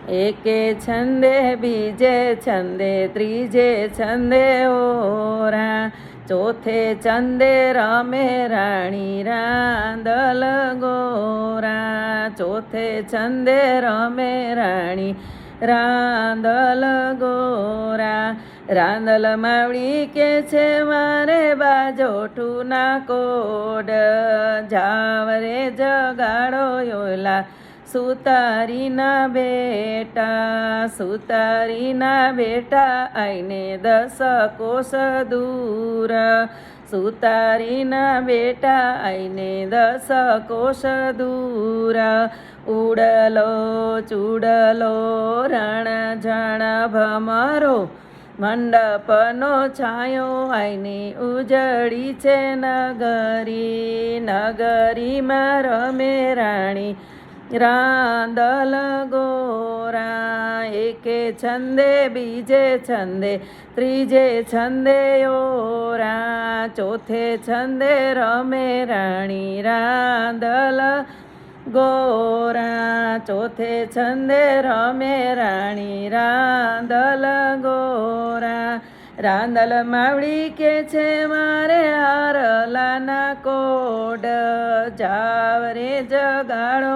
એકે છંદે બીજે છંદે ત્રીજે છંદે ઓરા, ચોથે છંદે રમે રાણી રાંદલ ગોરા. ચોથે છંદે રમે રાણી રાંદલ ગોરા. રાંદલ માવડી કે છે મારે બાજોઠું ના કોડ, જાવ રે જગાડો યોલા સુતારીના બેટા. સુતારીના બેટા આઈને 10 કોસ દૂર, સુતારીના બેટા આઈને 10 કોસ દૂર. ઉડલો ચૂડલો રણ ઝણ ભમરો, મંડપનો છાયો આઈને ઉજળી છે નગરી. નગરીમાં રમે રાણી રાંદલ ગોરા. એકે છંદે બીજે છંદે ત્રીજે છંદે ઓરા, ચોથે છંદે રમે રાણી રાંદલ ગોરા. ચોથે છંદે રમે રાણી રાંદલ ગોરા. રાંદલ માવડી કે છે મારે હારલાના કોડ, જાવ રે જગાડો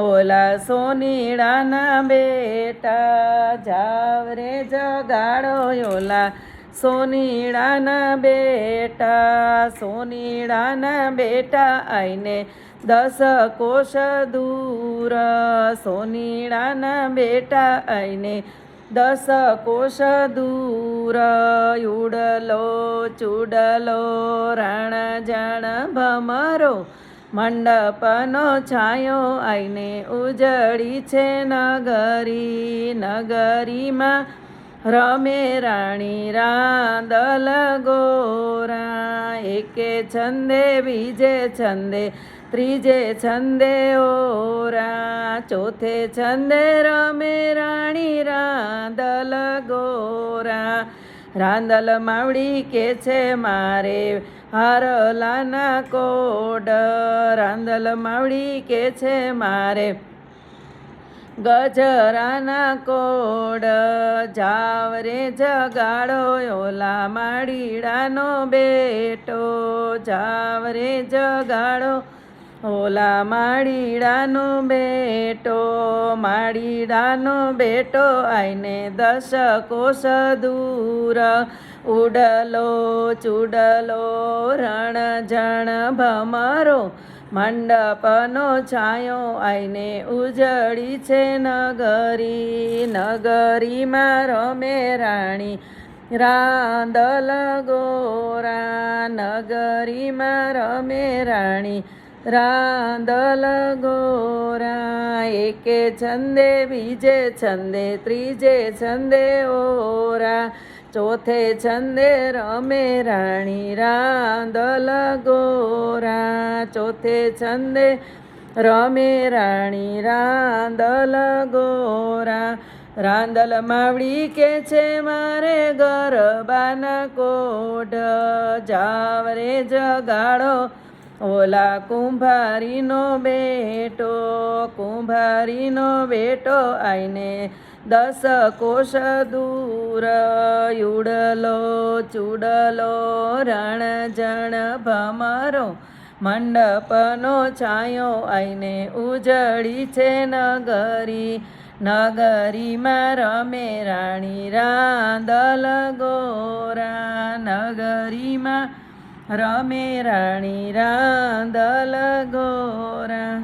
ઓલા સોનીડાના બેટા. જાવ રે જગાડો ઓલા સોનીડાના બેટા. સોનીડાના બેટા આઈને 10 કોસ દૂર, સોનીડાના બેટા આઈને 10 કોસ દૂર. ઉડલો ચૂડલો રણ ઝણ ભમરો, મંડપનો છાયો આઈને ઉજળી છે નગરી. નગરીમાં રમે રાણી રાંદલ ગોરા. એકે છંદે બીજે છંદે ત્રીજે છંદે ઓરા, ચોથે છંદે રમે રાણી રાંદલ ગોરા. રાંદલ માવડી કે છે મારે હારલાના કોડ, રાંદલ માવડી કે છે મારે ગજરાના કોડ. જાવ રે જગાડો ઓલા માડીડાનો બેટો. જાવ રે જગાડો ઓલા માડીડાનો બેટો. માડીડાનો બેટો આઈને 10 કોસ દૂર. ઉડલો ચૂડલો રણ ઝણ ભમરો, મંડપનો છાયો આઈને ઉજળી છે નગરી. નગરીમાં રમે રાણી રાંદલ ગોરા. નગરીમાં રમે રાણી રાંદલ ગોરા. એકે છંદે બીજે છંદે ત્રીજે છંદે ઓરા, ચોથે છંદે રમે રાણી રાંદલ ગોરા. ચોથે છંદે રમે રાણી રાંદલ ગોરા. રાંદલ માવડી કે છે મારે ગરબાના કોઢ, જાવ રે જગાડો ઓલા કુંભારીનો બેટો. કુંભારીનો બેટો આઈને 10 કોસ દૂર. ઉડલો ચૂડલો રણ ઝણ ભમરો, મંડપનો છાયો આઈને ઉજળી છે નગરી. નગરીમાં રમે રાણી રાંદલ ગોરા. નગરીમાં રમે રાણી રાંદલ ગોરા.